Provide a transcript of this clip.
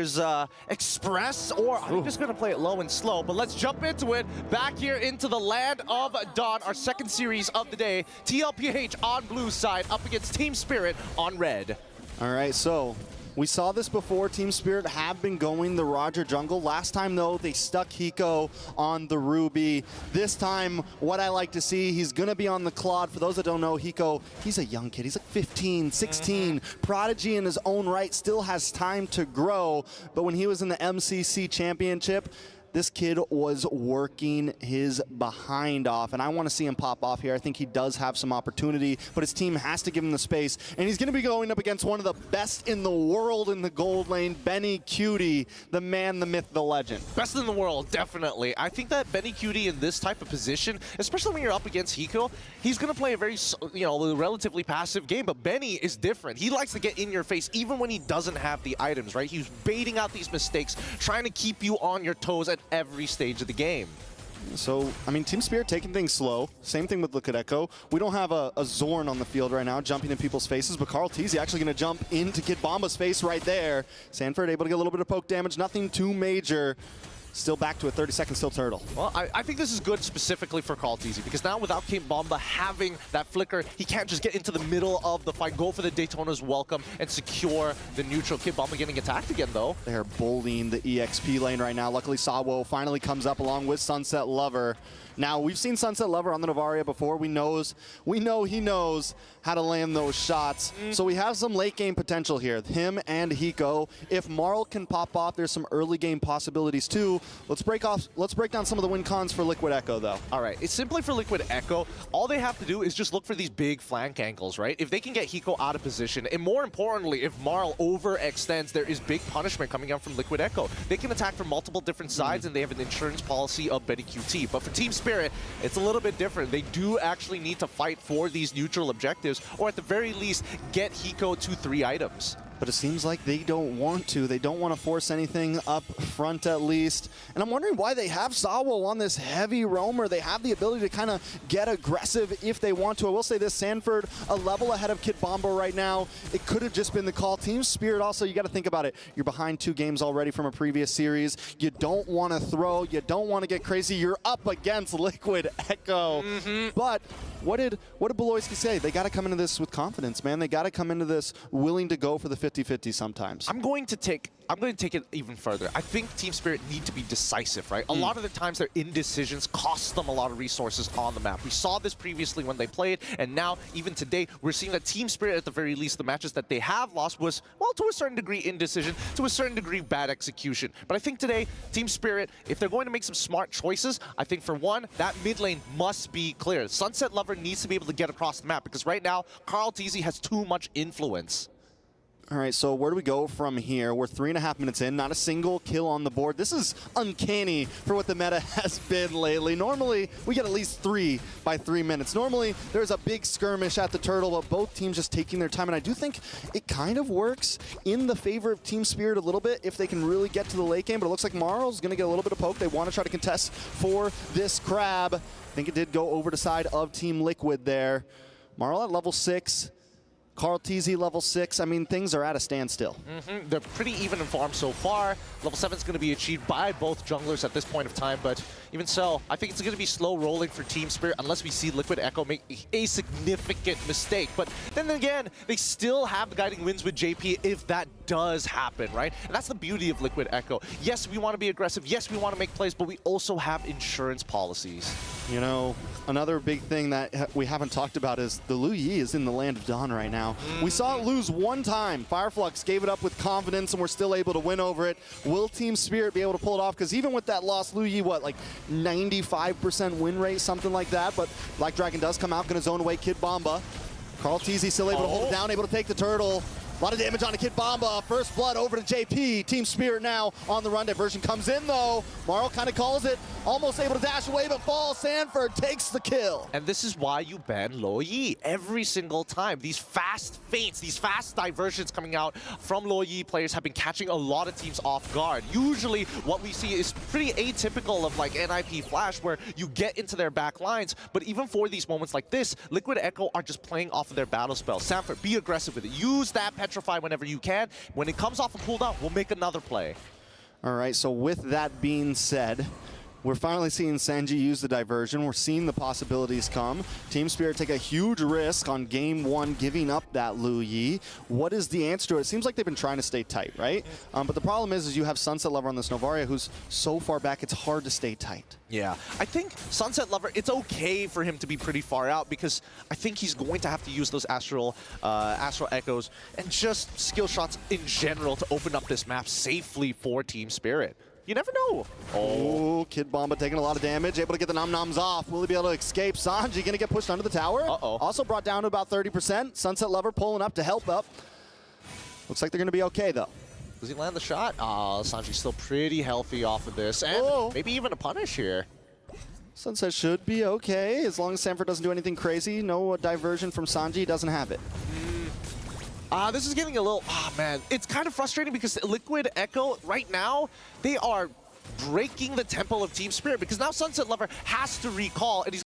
There's Express, or I'm just gonna play it low and slow, but let's jump into it. Back here into the Land of Dawn, our second series of the day. TLPH on blue side up against Team Spirit on red. All right, so we saw this before. Team Spirit have been going the Roger jungle. Last time, though, they stuck Hiko on the Ruby. This time, what I like to see, he's going to be on the Claude. For those that don't know, Hiko, he's a young kid. He's like 15, 16. Prodigy in his own right, still has time to grow. But when he was in the MCC Championship, this kid was working his behind off, and I want to see him pop off here. I think he does have some opportunity, but his team has to give him the space, and he's going to be going up against one of the best in the world in the gold lane, Benny Cutie, the man, the myth, the legend. Best in the world, definitely. I think that Benny Cutie in this type of position, especially when you're up against Hiko, he's going to play a very, relatively passive game, but Benny is different. He likes to get in your face even when he doesn't have the items, right? He's baiting out these mistakes, trying to keep you on your toes at every stage of the game. So, I mean, Team Spirit taking things slow. Same thing with Liquid Echo. We don't have a Zorn on the field right now jumping in people's faces, but Carl Teasy actually going to jump into Kid Bomba's face right there. Sanford able to get a little bit of poke damage, nothing too major. Still back to a 30-second still turtle. Well, I think this is good specifically for Carl Teasy, because now without Kid Bomba having that flicker, he can't just get into the middle of the fight, go for the Daytona's welcome, and secure the neutral. Kid Bomba getting attacked again, though. They're bullying the EXP lane right now. Luckily, Sawo finally comes up along with Sunset Lover. Now, we've seen Sunset Lover on the Novaria before. We know he knows how to land those shots. So we have some late game potential here. Him and Hiko. If Marl can pop off, there's some early game possibilities too. Let's break down some of the win cons for Liquid Echo though. All right, it's simply for Liquid Echo. All they have to do is just look for these big flank angles, right? If they can get Hiko out of position, and more importantly, if Marl overextends, there is big punishment coming out from Liquid Echo. They can attack from multiple different sides, and they have an insurance policy of Betty QT. But for Team Spirit, it's a little bit different. They do actually need to fight for these neutral objectives, or at the very least, get Hiko to 3 items. But it seems like they don't want to. They don't want to force anything up front at least. And I'm wondering why they have Sawo on this heavy roamer. They have the ability to kind of get aggressive if they want to. I will say this, Sanford a level ahead of Kid Bomba right now. It could have just been the call. Team Spirit also, you got to think about it. You're behind 2 games already from a previous series. You don't want to throw. You don't want to get crazy. You're up against Liquid Echo. But what did Beloyski say? They got to come into this with confidence, man. They got to come into this willing to go for the 50-50 sometimes. I'm going to take it even further. I think Team Spirit need to be decisive, right? A lot of the times their indecisions cost them a lot of resources on the map. We saw this previously when they played, and now even today we're seeing that Team Spirit, at the very least, the matches that they have lost was, well, to a certain degree indecision, to a certain degree bad execution. But I think today, Team Spirit, if they're going to make some smart choices, I think for one, that mid lane must be clear. Sunset Lover needs to be able to get across the map, because right now, Carl Teasy has too much influence. All right, so where do we go from here? We're 3.5 minutes in, not a single kill on the board. This is uncanny for what the meta has been lately. Normally, we get at least 3 by 3 minutes. Normally, there's a big skirmish at the turtle, but both teams just taking their time. And I do think it kind of works in the favor of Team Spirit a little bit if they can really get to the late game. But it looks like Marl's going to get a little bit of poke. They want to try to contest for this crab. I think it did go over to side of Team Liquid there. Marl at level 6. Carl Teasy level 6. I mean, things are at a standstill. They're pretty even in farm so far. Level 7 is going to be achieved by both junglers at this point of time, but even so, I think it's going to be slow rolling for Team Spirit unless we see Liquid Echo make a significant mistake. But then again, they still have the guiding wins with JP if that does happen, right? And that's the beauty of Liquid Echo. Yes, we want to be aggressive. Yes, we want to make plays, but we also have insurance policies. You know, another big thing that we haven't talked about is the Lu Yi is in the Land of Dawn right now. We saw it lose one time. Fireflux gave it up with confidence, and we're still able to win over it. Will Team Spirit be able to pull it off? Because even with that loss, Lu Yi, what, like 95% win rate, something like that? But Black Dragon does come out, going to zone away Kid Bomba. Carl Teasy still able to hold it down, able to take the turtle. A lot of damage on Kid Bomba. First blood over to JP. Team Spirit now on the run. Diversion comes in though. Marl kind of calls it. Almost able to dash away, but falls. Sanford takes the kill. And this is why you ban Lo Yi every single time. These fast feints, these fast diversions coming out from Lo Yi players have been catching a lot of teams off guard. Usually what we see is pretty atypical of like NIP Flash, where you get into their back lines. But even for these moments like this, Liquid Echo are just playing off of their battle spell. Sanford, be aggressive with it. Use that Petrify petrify whenever you can. When it comes off a cooldown, we'll make another play. All right, so with that being said, we're finally seeing Sanji use the diversion. We're seeing the possibilities come. Team Spirit take a huge risk on game one, giving up that Lu Yi. What is the answer to it? It seems like they've been trying to stay tight, right? But the problem is you have Sunset Lover on this Novaria who's so far back, it's hard to stay tight. Yeah, I think Sunset Lover, it's okay for him to be pretty far out because I think he's going to have to use those Astral Echoes and just skill shots in general to open up this map safely for Team Spirit. You never know. Oh, Kid Bomba taking a lot of damage, able to get the Nom-Noms off. Will he be able to escape? Sanji gonna get pushed under the tower. Uh-oh. Also brought down to about 30%. Sunset Lover pulling up to help up. Looks like they're gonna be okay though. Does he land the shot? Oh, Sanji's still pretty healthy off of this. And maybe even a punish here. Sunset should be okay as long as Sanford doesn't do anything crazy. No diversion from Sanji, doesn't have it. This is getting a little, man, it's kind of frustrating because Liquid Echo, right now, they are breaking the tempo of Team Spirit because now Sunset Lover has to recall and he's